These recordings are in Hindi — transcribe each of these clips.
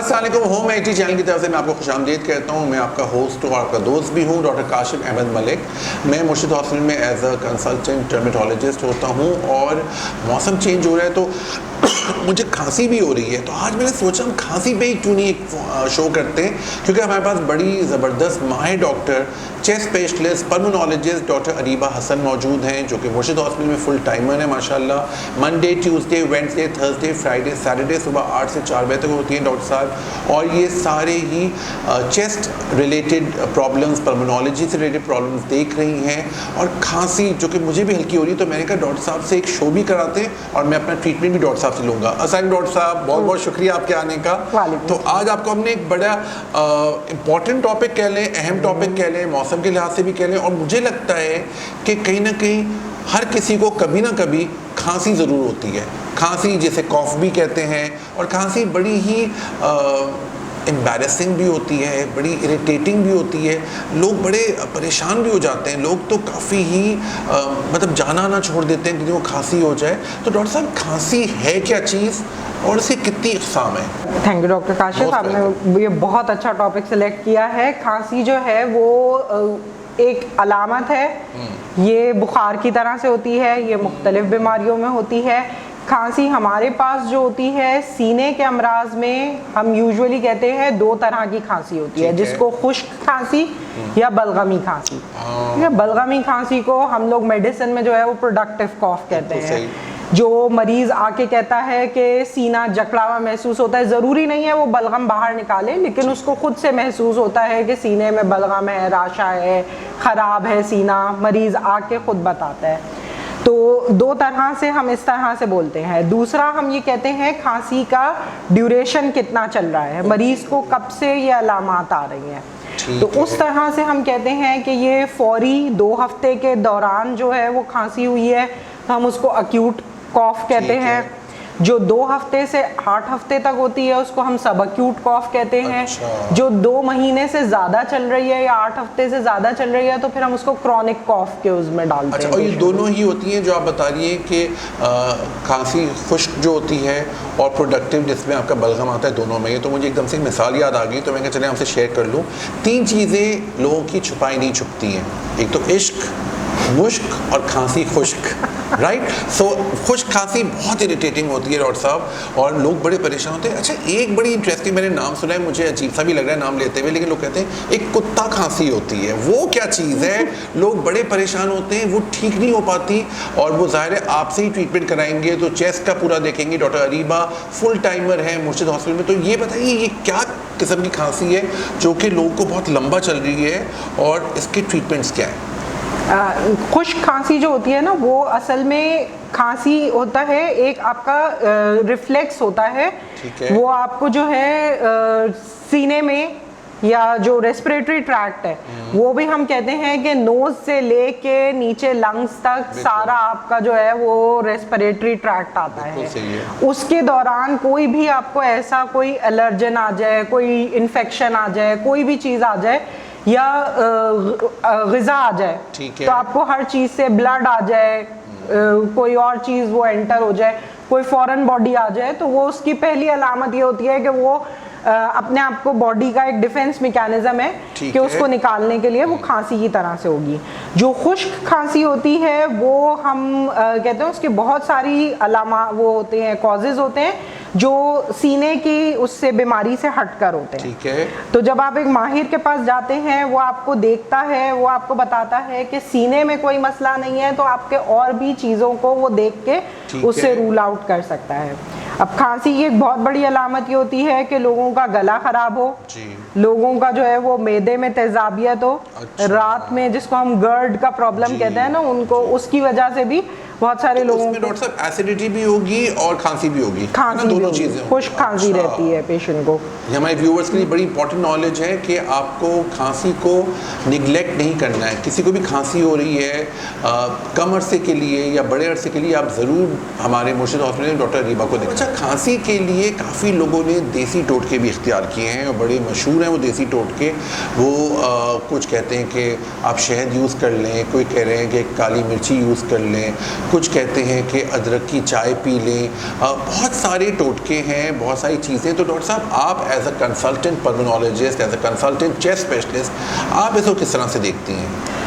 अस्सलाम वालेकुम, होम आईटी चैनल की तरफ से मैं आपको खुशामदीद कहता हूँ। मैं आपका होस्ट और आपका दोस्त भी हूँ, डॉक्टर काशिफ अहमद मलिक। मैं मुर्शिद हॉस्पिटल में एज अ कंसल्टेंट डर्मेटोलॉजिस्ट होता हूँ और मौसम चेंज हो रहा है तो मुझे खांसी भी हो रही है। तो आज मैंने सोचा हम खांसी पे ही क्यों नहीं एक शो करते हैं, क्योंकि हमारे पास बड़ी ज़बरदस्त माहिर doctor, chest specialist, pulmonologist doctor Areeba Hasan मौजूद हैं, जो कि मुर्शिद हॉस्पिटल में फुल टाइमर है माशाल्लाह। Monday, Tuesday, Wednesday, Thursday, Friday, Saturday सुबह 8 से 4 बजे तक होती हैं डॉक्टर साहब। और ये सारे ही चेस्ट रिलेटेड प्रॉब्लम्स, पल्मोनोलॉजी से रिलेटेड प्रॉब्लम्स देख रही हैं। और खांसी जो कि मुझे भी हल्की हो रही है, तो मैंने कहा डॉक्टर साहब से एक शो भी कराते हैं और मैं अपना ट्रीटमेंट भी डॉक्टर साहब से लूँगा। अस्सलाम डॉक्टर साहब, बहुत बहुत शुक्रिया आपके आने का। तो आज आपको हमने एक बड़ा इम्पॉर्टेंट टॉपिक कह लें, अहम टॉपिक कह लें, मौसम के लिहाज से भी कह लें, और मुझे लगता है कि कहीं ना कहीं हर किसी को कभी ना कभी खांसी ज़रूर होती है। खांसी जिसे कॉफ भी कहते हैं, और खांसी बड़ी ही एम्बैरेसिंग भी होती है, बड़ी इरिटेटिंग भी होती है। लोग बड़े परेशान भी हो जाते हैं, लोग तो काफ़ी ही मतलब जाना आना छोड़ देते हैं कि वो खांसी हो जाए। तो डॉक्टर साहब, खांसी है क्या चीज़ और इसकी कितनी इक़साम है? थैंक यू डॉक्टर काशिफ, आपने ये बहुत अच्छा टॉपिक सेलेक्ट किया है। खांसी जो है वो एक अलामत है, ये बुखार की तरह से होती है, ये मुख्तलिफ बीमारियों में होती है। खांसी हमारे पास जो होती है सीने के अमराज में, हम यूजुअली कहते हैं 2 तरह की खांसी होती है, जिसको खुश्क खांसी या बलगमी खांसी। ठीक है, बलगमी खांसी को हम लोग मेडिसिन में जो है वो प्रोडक्टिव कॉफ कहते हैं। जो मरीज आके कहता है कि सीना जकड़ा हुआ महसूस होता है, ज़रूरी नहीं है वो बलगम बाहर निकाले, लेकिन उसको खुद से महसूस होता है कि सीने में बलगम है, राशा है, ख़राब है सीना, मरीज़ आके खुद बताता है। तो 2 तरह से हम इस तरह से बोलते हैं। दूसरा, हम ये कहते हैं खांसी का ड्यूरेशन कितना चल रहा है, मरीज़ को कब से ये अलामात आ रही हैं। तो उस तरह से हम कहते हैं कि ये फौरी 2 हफ्ते के दौरान जो है वो खांसी हुई है, तो हम उसको अक्यूट कॉफ कहते हैं। जो 2 हफ्ते से 8 हफ्ते तक होती है उसको हम सब अक्यूट कॉफ कहते हैं। जो 2 महीने से ज़्यादा चल रही है या 8 हफ्ते से ज़्यादा चल रही है तो फिर हम उसको क्रॉनिक कॉफ के उसमें डालते हैं। और ये दोनों ही होती हैं जो आप बता रही हैं कि खांसी खुश्क जो होती है और प्रोडक्टिव जिसमें आपका बलगम आता है, दोनों में। ये तो मुझे एकदम से एक मिसाल याद आ गई, तो मैंने चले आपसे शेयर कर लूँ। 3 चीज़ें लोगों की छुपाई नहीं छुपती हैं, एक तो इश्क, मुश्क और खांसी खुश्क, राइट। सो खुश्क खांसी बहुत इरिटेटिंग होती है डॉक्टर साहब, और लोग बड़े परेशान होते हैं। अच्छा, एक बड़ी इंटरेस्टिंग मैंने नाम सुना है, मुझे अजीब सा भी लग रहा है नाम लेते हुए, लेकिन लोग कहते हैं एक कुत्ता खांसी होती है। वो क्या चीज़ है? लोग बड़े परेशान होते हैं, वो ठीक नहीं हो पाती, और वो ज़ाहिर है आपसे ही ट्रीटमेंट कराएंगे तो चेस्ट का पूरा देखेंगे। डॉक्टर अरीबा फुल टाइमर है मुर्शिद हॉस्पिटल में। तो ये बताइए, ये क्या किस्म की खांसी है जो कि लोगों को बहुत लंबा चल रही है, और इसके ट्रीटमेंट्स क्या है? खुश्क खांसी जो होती है ना, वो असल में खांसी होता है, एक आपका रिफ्लेक्स होता है। वो आपको जो है सीने में या जो रेस्पिरेटरी ट्रैक्ट है, वो भी हम कहते हैं कि नोज से लेके नीचे लंग्स तक सारा आपका जो है वो रेस्पिरेटरी ट्रैक्ट आता है। उसके दौरान कोई भी आपको ऐसा कोई एलर्जन आ जाए, कोई इन्फेक्शन आ जाए, कोई भी चीज़ आ जाए या ग़िज़ा आ जाए, तो आपको हर चीज़ से ब्लड आ जाए, कोई और चीज़ वो एंटर हो जाए, कोई फॉरेन बॉडी आ जाए, तो वो उसकी पहली अलामत ये होती है कि वो अपने आप को बॉडी का एक डिफेंस मैकेनिज्म है कि उसको निकालने के लिए वो खांसी की तरह से होगी। जो खुश्क खांसी होती है वो हम कहते हैं उसके बहुत सारी वो होते हैं, कॉजेज होते हैं जो सीने की उससे बीमारी से हटकर होते हैं। ठीक है। तो जब आप एक माहिर के पास जाते हैं, वो आपको देखता है, वो आपको बताता है कि सीने में कोई मसला नहीं है, तो आपके और भी चीज़ों को वो देख के उससे रूल आउट कर सकता है। अब खांसी की एक बहुत बड़ी अलामत ये होती है कि लोगों का गला खराब हो, लोगों का जो है वो मैदे में तेजाबियत हो, रात में जिसको हम गर्ड का प्रॉब्लम कहते हैं ना, उनको उसकी वजह से भी बहुत सारे तो लोगों को डॉक्टर साहब एसिडिटी भी होगी और खांसी भी होगी, खांसी दोनों चीजें, खुश्क खांसी रहती है पेशेंट को। ये हमारे व्यूअर्स के लिए बड़ी इंपॉर्टेंट नॉलेज है कि आपको खांसी को निगलेक्ट नहीं करना है। किसी को भी खांसी हो रही है कम अरसे के लिए या बड़े अरसे के लिए, आप ज़रूर हमारे मुर्शिद हॉस्पिटल में डॉक्टर अरीबा को देखें। अच्छा, खांसी के लिए काफ़ी लोगों ने देसी टोटके भी इख्तियार किए हैं और बड़े मशहूर हैं वो देसी टोटके। वो कुछ कहते हैं कि आप शहद यूज़ कर लें, कोई कह रहे हैं कि काली मिर्ची यूज़ कर लें, कुछ कहते हैं कि अदरक की चाय पी लें, बहुत सारे टोटके हैं, बहुत सारी चीज़ें। तो डॉक्टर साहब, आप as a consultant pulmonologist, as a consultant chest specialist, आप इसको किस तरह से देखती हैं?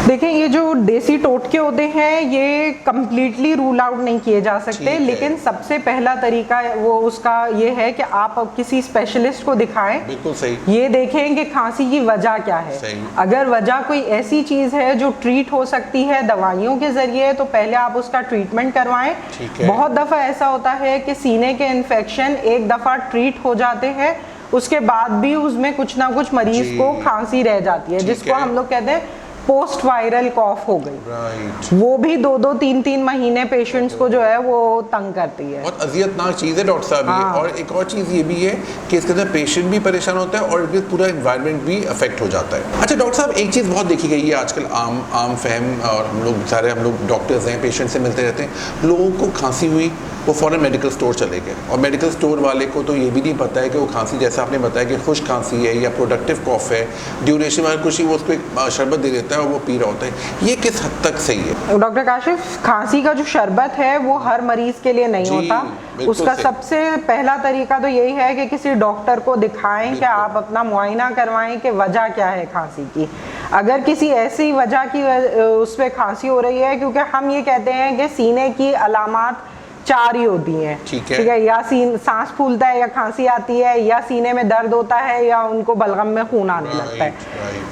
देखिए, ये जो देसी टोटके होते हैं ये कम्प्लीटली रूल आउट नहीं किए जा सकते, लेकिन सबसे पहला तरीका वो उसका ये है कि आप किसी स्पेशलिस्ट को दिखाएं। बिल्कुल सही। ये देखें कि खांसी की वजह क्या है। अगर वजह कोई ऐसी चीज है जो ट्रीट हो सकती है दवाइयों के जरिए, तो पहले आप उसका ट्रीटमेंट करवाएं। बहुत दफा ऐसा होता है कि सीने के इन्फेक्शन एक दफा ट्रीट हो जाते हैं, उसके बाद भी उसमें कुछ ना कुछ मरीज को खांसी रह जाती है, जिसको हम लोग कहते हैं पोस्ट वायरल कॉफ हो गई। वो भी 2-2, 3-3 महीने पेशेंट्स को जो है वो तंग करती है। बहुत अजियतनाक चीज़ है डॉक्टर साहब ये। और एक और चीज़ ये भी है कि इसके अंदर पेशेंट भी परेशान होता है और पूरा एनवायरनमेंट भी अफेक्ट हो जाता है। अच्छा डॉक्टर साहब, एक चीज़ बहुत देखी गई है आजकल, आम फहम, और हम लोग डॉक्टर्स हैं, पेशेंट से मिलते रहते हैं, लोगों को खांसी हुई, वो फ़ौरन मेडिकल स्टोर चले गए, और मेडिकल स्टोर वाले को तो ये भी नहीं पता है कि वो खांसी, जैसा आपने बताया कि खुश्क खांसी है या प्रोडक्टिव कॉफ है, ड्यूरेशन वाला कुछ ही, वो उसको एक शरबत दे देता है और वो पी रहा होता है। ये किस हद तक सही है? डॉक्टर काशिफ, खांसी का जो शरबत है वो हर मरीज के लिए नहीं होता। उसका सबसे पहला तरीका तो यही है कि किसी डॉक्टर को दिखाएं, कि आप अपना मुआयना करवाएं कि वजह क्या है खांसी की। अगर किसी ऐसी वजह की उस पर खांसी हो रही है, क्योंकि हम ये कहते हैं कि सीने की अलामात 4 ही होती हैं, ठीक है, या सांस फूलता है, या खांसी आती है, या सीने में दर्द होता है, या उनको बलगम में खून आने लगता है।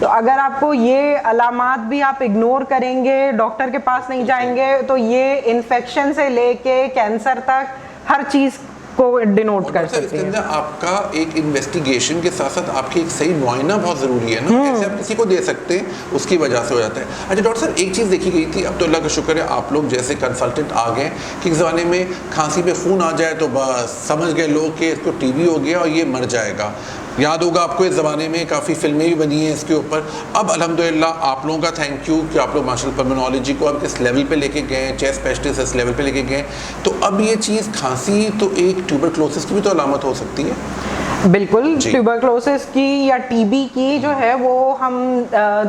तो अगर आपको ये अलामात भी आप इग्नोर करेंगे, डॉक्टर के पास नहीं जाएंगे, तो ये इन्फेक्शन से लेके कैंसर तक हर चीज को डिनोट कर सकते हैं। आपका एक इन्वेस्टिगेशन के साथ साथ आपकी एक सही मुआयना बहुत ज़रूरी है ना, ऐसे आप किसी को दे सकते हैं, उसकी वजह से हो जाता है। अच्छा डॉक्टर साहब, एक चीज़ देखी गई थी, अब तो अल्लाह का शुक्र है आप लोग जैसे कंसल्टेंट आ गए कि इस ज़माने में खांसी में खून आ जाए तो बस समझ गए लोग कि इसको टीबी हो गया और ये मर जाएगा। याद होगा आपको, इस ज़माने में काफ़ी फिल्में भी बनी हैं इसके ऊपर। अब अल्हम्दुलिल्लाह आप लोगों का थैंक यू कि आप लोग माशाल्लाह पल्मोनोलॉजी को अब इस लेवल पे लेके गए, चेस्ट स्पेशलिस्ट इस लेवल पे लेके गए। तो अब ये चीज़, खांसी तो एक ट्यूबरक्लोसिस की भी तो अलामत हो सकती है। बिल्कुल, ट्यूबरक्लोसिस की या टीबी की जो है वो हम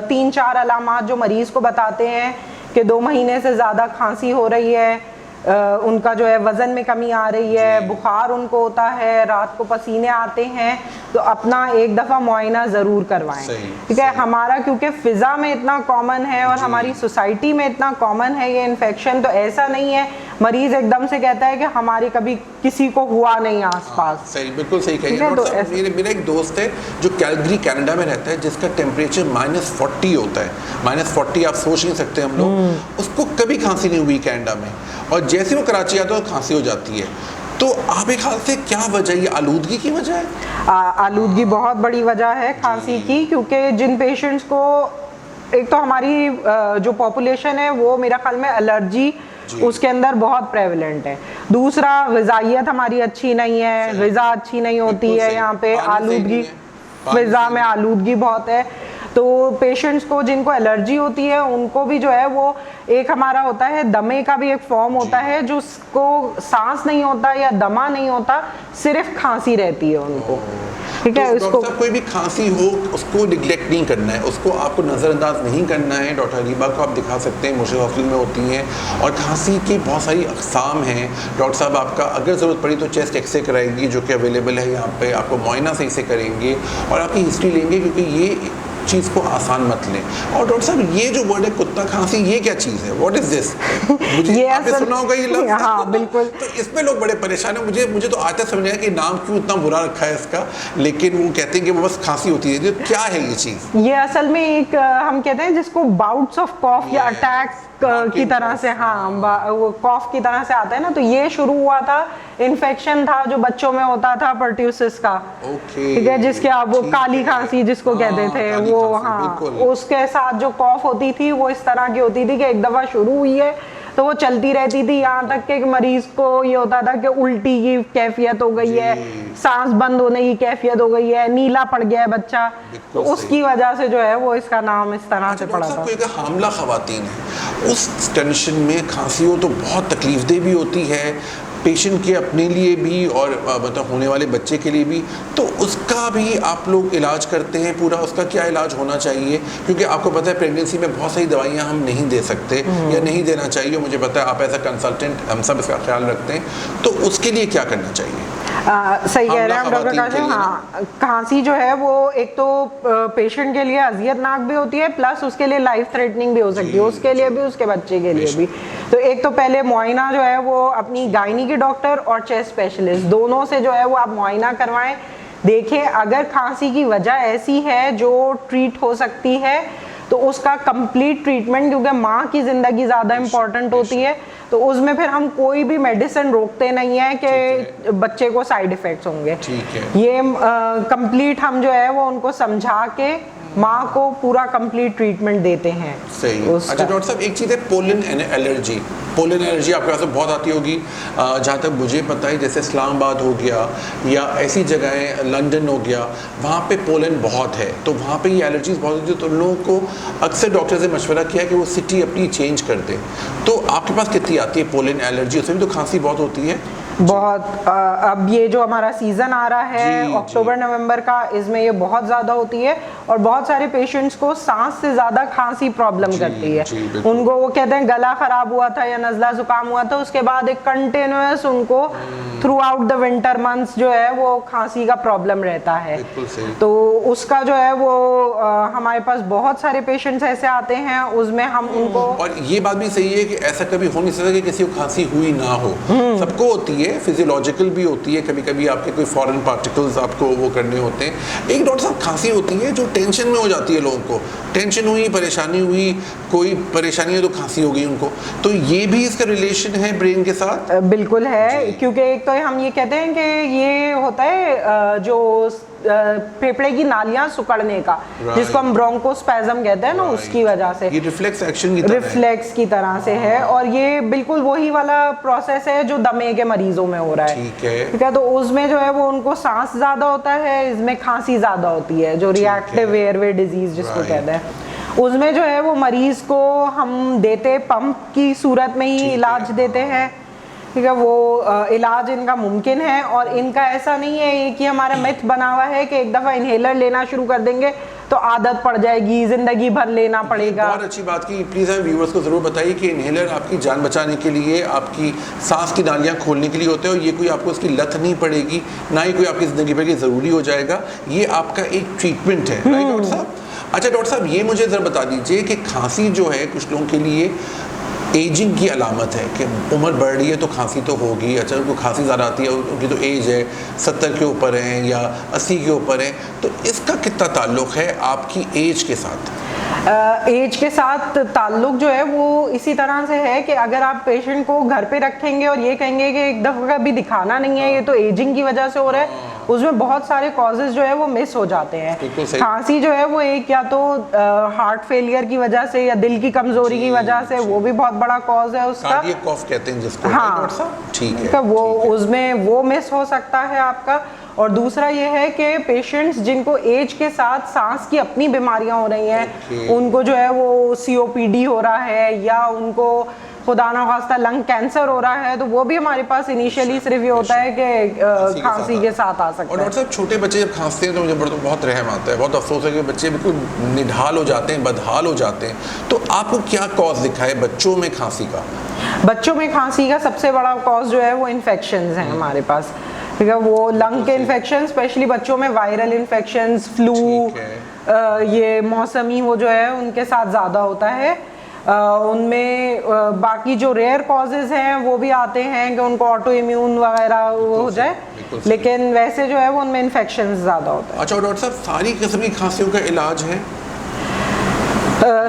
3-4 अलामात जो मरीज को बताते हैं कि 2 महीने से ज़्यादा खांसी हो रही है, उनका जो है वज़न में कमी आ रही है, बुखार उनको होता है, रात को पसीने आते हैं, तो अपना एक दफ़ा मुआयना ज़रूर करवाएं। ठीक है, हमारा क्योंकि फ़िज़ा में इतना कॉमन है और हमारी सोसाइटी में इतना कॉमन है ये इन्फेक्शन, तो ऐसा नहीं है मरीज़ एकदम से कहता है कि हमारे कभी किसी को हुआ नहीं आसपास। सही, बिल्कुल सही कही है। तो मेरा एक दोस्त है जो कैलगरी कनाडा में रहता है, जिसका टेम्परेचर -40 होता है। -40 आप सोच नहीं सकते हम लोग, उसको कभी खांसी नहीं हुई कनाडा में, और जैसे वो कराची आता है तो खांसी हो जाती है। तो आप एक ख्याल से क्या वजह, ये आलूदगी की वजह है? आलूदगी बहुत बड़ी वजह है खांसी की, क्योंकि जिन पेशेंट्स को, एक तो हमारी जो पॉपुलेशन है वो मेरा ख्याल में एलर्जी उसके अंदर बहुत प्रेवलेंट है। दूसरा, ग़िज़ाइयत हमारी अच्छी नहीं है, ग़िज़ा अच्छी नहीं होती है, यहाँ पे आलूदगी, फ़िज़ा में आलूदगी बहुत है। तो पेशेंट्स को जिनको एलर्जी होती है उनको भी जो है वो, एक हमारा होता है दमे का भी एक फॉर्म होता है, जो उसको सांस नहीं होता या दमा नहीं होता, सिर्फ खांसी रहती है उनको। ठीक है, तो डॉक्टर साहब, कोई भी खांसी हो उसको निगलेक्ट नहीं करना है, उसको आपको नज़रअंदाज नहीं करना है। डॉक्टर हरीबा को आप दिखा सकते हैं, मुर्शिद हॉस्पिटल में होती हैं, और खांसी की बहुत सारी अक़साम हैं। डॉक्टर साहब आपका अगर ज़रूरत पड़ी तो चेस्ट एक्सरे कराएंगी, जो कि अवेलेबल है यहाँ पे, आपको मुआयना सही से करेंगे और आपकी हिस्ट्री लेंगे, क्योंकि ये चीज़ को आसान मत लें। और डॉक्टर साहब, ये जो वर्ड है कुत्ता खांसी, ये क्या चीज़ है? What is this? मुझे आपने सुना होगा ये लफ्ज़? हाँ, बिल्कुल। तो इसमें लोग बड़े परेशान हैं। मुझे तो आज तक समझ आया कि नाम क्यों इतना बुरा रखा है इसका, लेकिन वो कहते हैं कि वो बस खांसी होती है। क्या है ये चीज़? ये असल में एक, हम कहते हैं जिसको बाउट्स ऑफ कॉफ या अटैक्स की तरह से, हाँ, वो कॉफ की तरह से आता है ना, तो ये शुरू हुआ था, इन्फेक्शन था जो बच्चों में होता था पर्ट्यूसिस का, ठीक है, जिसके आप वो काली खांसी जिसको कहते थे वो, हाँ, उसके साथ जो कॉफ होती थी वो इस तरह की होती थी कि एक दफा शुरू हुई है तो वो चलती रहती थी, यहाँ तक कि मरीज को ये होता था कि उल्टी की कैफियत हो गई है, सांस बंद होने की कैफियत हो गई है, नीला पड़ गया है बच्चा, तो उसकी वजह से जो है वो इसका नाम इस तरह से पड़ा था। कोई हामला खवातीन है, उस टेंशन में खांसी हो तो बहुत तकलीफदेह भी होती है, पेशेंट के अपने लिए भी और मतलब होने वाले बच्चे के लिए भी, तो उसका भी आप लोग इलाज करते हैं पूरा? उसका क्या इलाज होना चाहिए? क्योंकि आपको पता है प्रेगनेंसी में बहुत सारी दवाइयाँ हम नहीं दे सकते या नहीं देना चाहिए, मुझे पता है आप एज अ कंसल्टेंट हम सब इसका ख्याल रखते हैं, तो उसके लिए क्या करना चाहिए? सही कह रहे हैं डॉक्टर काशिम। हाँ, खांसी जो है वो एक तो पेशेंट के लिए अजियतनाक भी होती है, प्लस उसके लिए लाइफ थ्रेटनिंग भी हो सकती है, उसके लिए भी उसके बच्चे के लिए भी। तो एक तो पहले मुआयना जो है वो अपनी गायनी की डॉक्टर और चेस्ट स्पेशलिस्ट दोनों से जो है वो आप मुआयना करवाएं, देखें अगर खांसी की वजह ऐसी है जो ट्रीट हो सकती है तो उसका कंप्लीट ट्रीटमेंट, क्योंकि माँ की ज़िंदगी ज़्यादा इम्पॉर्टेंट होती है, तो उसमें फिर हम कोई भी मेडिसिन रोकते नहीं है कि बच्चे को साइड इफ़ेक्ट्स होंगे। ये कंप्लीट हम जो है वो उनको समझा के माँ को पूरा कंप्लीट ट्रीटमेंट देते हैं। सही। अच्छा डॉक्टर साहब, एक चीज़ है पोलन एलर्जी। पोलन एलर्जी आपके पास बहुत आती होगी, जहाँ तक मुझे पता है, जैसे इस्लामाबाद हो गया या ऐसी जगहें, लंदन हो गया, वहाँ पे पोलन बहुत है, तो वहाँ पे ये एलर्जीज बहुत होती है, तो लोगों को अक्सर डॉक्टर से मशवरा किया कि वो सिटी अपनी चेंज कर दे। तो आपके पास कितनी आती है पोलन एलर्जी? उसमें भी तो खांसी बहुत होती है? बहुत। अब ये जो हमारा सीज़न आ रहा है अक्टूबर नवंबर का, इसमें ये बहुत ज़्यादा होती है और बहुत सारे पेशेंट्स को सांस से ज़्यादा खांसी प्रॉब्लम करती है। उनको वो कहते हैं गला ख़राब हुआ था या नज़ला ज़ुकाम हुआ था, उसके बाद एक कंटिन्यूअस उनको through out the winter months जो है वो खांसी का प्रॉब्लम रहता है। तो उसका जो है वो हमारे पास बहुत सारे पेशेंट्स ऐसे आते हैं, उसमें हम उनको, और ये बात भी सही है कि ऐसा कभी हो नहीं सकता कि किसी को खांसी हुई ना हो, सबको होती है, फिजियोलॉजिकल भी होती है, कभी कभी आपके कोई फॉरेन पार्टिकल्स आपको वो करने होते हैं। एक डॉक्टर साहब, खांसी होती है जो टेंशन में हो जाती है लोगों को, टेंशन हुई, परेशानी हुई, कोई परेशानी है तो खांसी हो गई उनको, तो ये भी इसका रिलेशन है ब्रेन के साथ? बिल्कुल है, क्योंकि एक तो हम ये कहते हैं कि ये होता है जो फेफड़े की नालियां सुकड़ने का, जिसको हम ब्रोंकोस्पैज्म कहते हैं ना, उसकी वजह से, ये रिफ्लेक्स एक्शन की तरह से है, और ये बिल्कुल वही वाला प्रोसेस है जो दमे के मरीजों में हो रहा है। ठीक है, तो उसमें जो है वो उनको सांस ज्यादा होता है, इसमें खांसी ज्यादा होती है, जो रिएक्टिव एयरवे डिजीज जिसको कहते हैं, उसमें जो है वो मरीज को हम देते पंप की सूरत में ही इलाज देते हैं। ठीक है, वो इलाज इनका मुमकिन है, और इनका ऐसा नहीं है ये कि हमारा मिथ बना हुआ है कि एक दफ़ा इनहेलर लेना शुरू कर देंगे तो आदत पड़ जाएगी, जिंदगी भर लेना पड़ेगा। बहुत अच्छी बात की, प्लीज़ हमें व्यूअर्स को ज़रूर बताइए कि इनहेलर आपकी जान बचाने के लिए, आपकी सांस की नालियाँ खोलने के लिए होते हैं, और ये कोई आपको इसकी लत नहीं पड़ेगी, ना ही कोई आपकी ज़िंदगी भर की ज़रूरी हो जाएगा, ये आपका एक ट्रीटमेंट है। राइट डॉक्टर साहब? अच्छा डॉक्टर साहब, ये मुझे ज़रा बता दीजिए कि खांसी जो है कुछ लोगों के लिए एजिंग की अलामत है कि उम्र बढ़ रही है तो खांसी तो होगी। अच्छा, उनको खांसी ज़्यादा आती है, उनकी तो एज है 70 के ऊपर है या 80 के ऊपर है, तो इसका कितना ताल्लुक़ है आपकी एज के साथ? एज के साथ ताल्लुक जो है वो इसी तरह से है कि अगर आप पेशेंट को घर पे रखेंगे और ये कहेंगे कि एक दफ़ा भी दिखाना नहीं है, ये तो एजिंग की वजह से हो रहा है, उसमें बहुत सारे कॉजेज जो है वो मिस हो जाते हैं। खांसी जो है वो एक या तो हार्ट फेलियर की वजह से या दिल की कमजोरी की वजह से, वो भी बहुत बड़ा कॉज है उसका, कार्डियक कॉफ कहते हैं जिसको। हाँ, ठीक है, वो उसमें वो मिस हो सकता है आपका। और दूसरा ये है कि पेशेंट्स जिनको एज के साथ सांस की अपनी बीमारियां हो रही हैं, उनको जो है वो COPD हो रहा है या उनको खुदा ना खास्ता लंग कैंसर हो रहा है, तो वो भी हमारे पास इनिशियली सिर्फ ये होता है कि खांसी के साथ आ सकता है। और डॉक्टर साहब, छोटे बच्चे जब खांसते हैं तो मुझे बहुत रहम आता है, बहुत अफसोस है कि बच्चे बिल्कुल निढाल हो जाते हैं, बदहाल हो जाते हैं, तो आपको क्या कॉज दिखा है बच्चों में खांसी का? बच्चों में खांसी का सबसे बड़ा कॉज जो है वो इन्फेक्शंस हैं हमारे पास। ठीक है, वो लंग के इन्फेक्शन, स्पेशली बच्चों में वायरल इन्फेक्शंस, फ्लू, ये मौसमी वो जो है उनके साथ ज़्यादा होता है। उनमें बाकी जो रेयर कॉजेज हैं वो भी आते हैं कि उनको ऑटो इम्यून वगैरह हो जाए, लेकिन वैसे जो है वो उनमें इन्फेक्शन ज़्यादा होता है। अच्छा डॉक्टर साहब, सारी किस्म की खांसियों का इलाज है?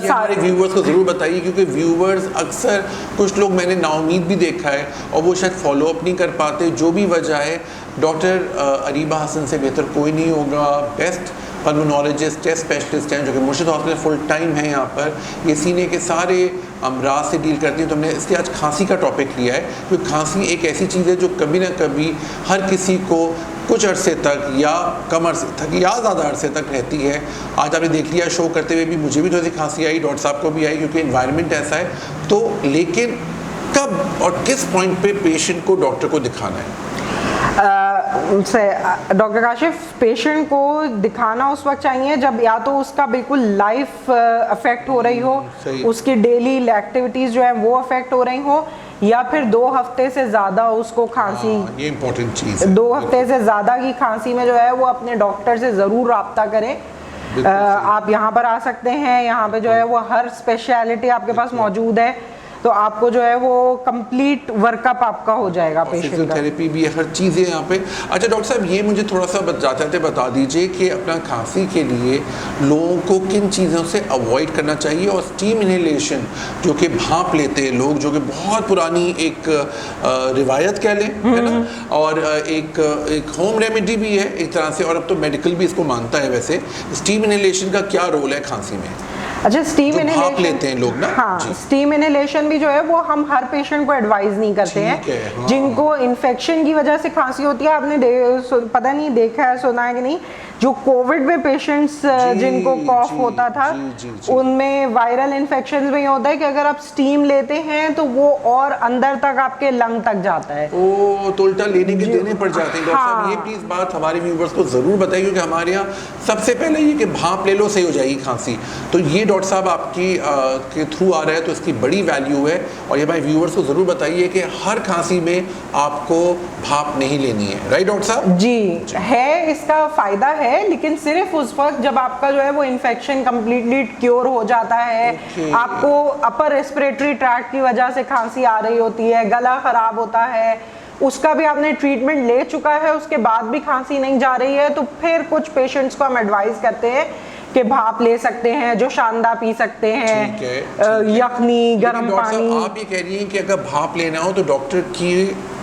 सारे व्यूवर्स को ज़रूर बताइए, क्योंकि व्यूवर्स अक्सर, कुछ लोग मैंने नाउमीद भी देखा है और वो शायद फॉलो अप नहीं कर पाते, जो भी वजह है। डॉक्टर अरीबा हसन से बेहतर कोई नहीं होगा, बेस्ट पल्मोनोलॉजिस्ट, चेस्ट स्पेशलिस्ट हैं जो कि मुर्शिद हॉस्पिटल फुल टाइम है यहाँ पर, ये सीने के सारे अमराज से डील करती हैं। तो हमने इसलिए आज खांसी का टॉपिक लिया है, क्योंकि खांसी एक ऐसी चीज़ है जो कभी ना कभी हर किसी को कुछ अरसे तक या कम अरसे तक या ज़्यादा अरसे तक रहती है। आज आपने देख लिया शो करते हुए भी मुझे भी थोड़ी सी खांसी आई, डॉक्टर साहब को भी आई, क्योंकि एनवायरनमेंट ऐसा है। तो लेकिन कब और किस पॉइंट पे पेशेंट को डॉक्टर को दिखाना है? डॉक्टर काशिफ, पेशेंट को दिखाना उस वक्त चाहिए जब या तो उसका बिल्कुल लाइफ अफेक्ट हो रही हो, उसकी डेली एक्टिविटीज जो है वो अफेक्ट हो रही हो, या फिर 2 हफ्ते से ज़्यादा उसको खांसी, ये इम्पोर्टेंट चीज़ है। 2 हफ्ते से ज़्यादा की खांसी में जो है वो अपने डॉक्टर से ज़रूर रब्ता करें। आप यहाँ पर आ सकते हैं, यहाँ पे जो है वो हर स्पेशलिटी आपके पास मौजूद है, तो आपको जो है वो कंप्लीट वर्कअप आपका हो जाएगा पेशेंट का। फिजियोथेरेपी भी है, हर चीज़ है यहाँ पे। अच्छा डॉक्टर साहब, ये मुझे थोड़ा सा बता दीजिए कि अपना खांसी के लिए लोगों को किन चीज़ों से अवॉइड करना चाहिए, और स्टीम इनहेलेशन जो कि भाप लेते हैं लोग, जो कि बहुत पुरानी एक रिवायत कह लें, है ना, और एक होम रेमेडी भी है एक तरह से, और अब तो मेडिकल भी इसको मानता है। वैसे स्टीम इनहेलेशन का क्या रोल है खांसी में? अच्छा, स्टीम इनहेलेशन लेते हैं लोग ना, हाँ, स्टीम इनहेलेशन भी जो है वो हम हर पेशेंट को एडवाइज नहीं करते हैं। हाँ। जिनको इन्फेक्शन की वजह से खांसी होती है, आपने पता नहीं देखा है, सुना है कि नहीं, जो कोविड में पेशेंट्स जिनको कॉफ होता था, उनमें वायरल इन्फेक्शन में ये होता है कि अगर आप स्टीम लेते हैं तो वो और अंदर तक आपके लंग तक जाता है। ओ, तो उल्टा लेने के देने पड़ जाते हैं। डॉक्टर साहब, ये प्लीज बात हमारे व्यूवर्स को जरूर बताइए, क्योंकि हमारे यहाँ सबसे पहले ये कि भाप ले लो सही हो जाएगी खांसी, तो ये डॉक्टर साहब आपकी के थ्रू आ रहा है, तो इसकी बड़ी वैल्यू है। और ये हमारे व्यूवर्स को ज़रूर बताइए कि हर खांसी में आपको भाप नहीं लेनी है, राइट डॉक्टर साहब? जी है, इसका फ़ायदा है, लेकिन सिर्फ उस वक्त जब आपका जो है वो इन्फेक्शन कम्प्लीटली क्योर हो जाता है। आपको अपर रेस्पिरेटरी ट्रैक्ट की वजह से खांसी आ रही होती है, गला ख़राब होता है, उसका भी आपने ट्रीटमेंट ले चुका है, उसके बाद भी खांसी नहीं जा रही है, तो फिर कुछ पेशेंट्स को हम एडवाइस करते हैं कि भाप ले सकते हैं, जो शानदा पी सकते हैं, यखनी, गर्म पानी। आप ये कह रही हैं कि अगर भाप लेना हो तो डॉक्टर की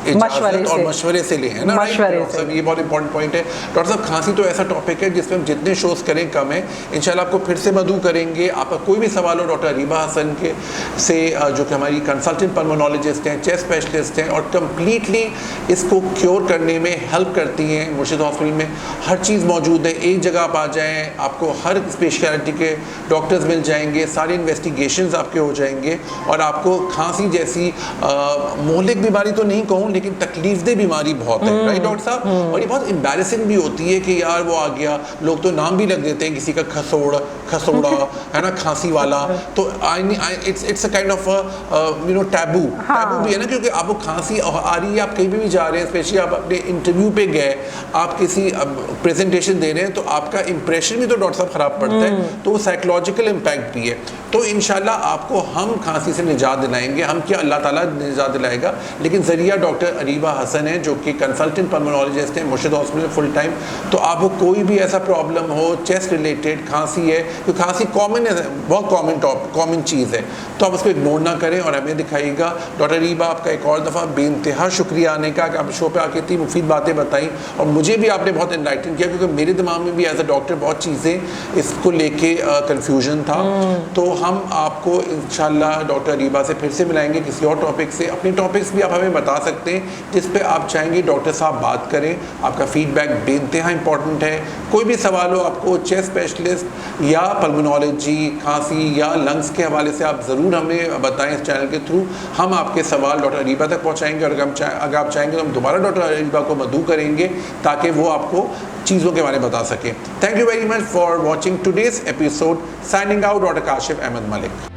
मशवरे से ले, है ना? मशवरे से। ये बहुत इंपॉर्टेंट पॉइंट है। डॉक्टर साहब, खांसी तो ऐसा टॉपिक है जिसमें हम जितने शोज करें कम है। इंशाल्लाह आपको फिर से मदऊ करेंगे। आपका कोई भी सवाल हो डॉक्टर अरीबा हसन के से, जो कि हमारी कंसल्टेंट पल्मोनोलॉजिस्ट हैं, चेस्ट स्पेशलिस्ट हैं, और कम्प्लीटली इसको क्योर करने में हेल्प करती हैं। मुर्शिद हॉस्पिटल में हर चीज़ मौजूद है, एक जगह आप आ जाएँ, आपको हर स्पेशलिटी के डॉक्टर्स मिल जाएंगे, सारे इन्वेस्टिगेशंस आपके हो जाएंगे, और आपको खांसी जैसी मोहलिक बीमारी तो नहीं कहूँ, लेकिन तकलीफदेह बीमारी बहुत है, राइट डॉक्टर साहब? और ये बहुत एम्बैरेसिंग भी होती है कि यार वो आ गया, लोग तो नाम भी लग देते हैं किसी का, खसोड़ा है ना, खांसी वाला, तो it's a kind of taboo भी है ना, क्योंकि आपको खांसी आ रही है, आप कहीं भी जा रहे हैं, स्पेशली आप अपने इंटरव्यू पे गए, आप किसी प्रेजेंटेशन दे रहे हैं, तो आपका इंप्रेशन भी तो डॉक्टर साहब खराब पड़ता है, तो वो साइकोलॉजिकल इम्पैक्ट भी है। तो इंशाल्लाह आपको हम खांसी से निजात दिलाएंगे, हम क्या, अल्लाह ताला निजात दिलाएगा, लेकिन जरिया डॉक्टर अरीबा हसन है, जो कि कंसल्टेंट पल्मोनोलॉजिस्ट हैं मुर्शिद हॉस्पिटल फुल टाइम। तो आपको कोई भी ऐसा प्रॉब्लम हो, चेस्ट रिलेटेड खांसी है, तो खांसी कॉमन है, बहुत कॉमन चीज़ है, तो आप उसको इग्नोर ना करें और हमें दिखाइएगा। डॉक्टर अरीबा, आपका एक और दफ़ा बेइंतहा शुक्रिया आने का, कि आप शो पे आके इतनी मुफीद बातें बताई, और मुझे भी आपने बहुत एनलाइटन किया, क्योंकि मेरे दिमाग में भी एज अ डॉक्टर बहुत चीज़ें इसको लेके कन्फ्यूजन था। तो हम आपको इंशाल्लाह डॉक्टर अरीबा से फिर से मिलाएंगे किसी और टॉपिक से। अपने टॉपिक्स भी आप हमें बता सकते हैं जिस पे आप चाहेंगे डॉक्टर साहब बात करें। आपका फीडबैक बेइंतहा इंपॉर्टेंट है। कोई भी सवाल हो आपको चेस्ट स्पेशलिस्ट या पल्मोनोलॉजी, खांसी या लंग्स के हवाले से, आप ज़रूर हमें बताएं इस चैनल के थ्रू। हम आपके सवाल डॉक्टर अरीबा तक पहुँचाएँगे, और अगर आप चाहेंगे तो हम दोबारा डॉक्टर अरीबा को मदऊ करेंगे, ताकि वो आपको चीज़ों के बारे में बता सकें। Thank you very much for watching today's episode. Signing out, doctor Kashif Ahmed Malik.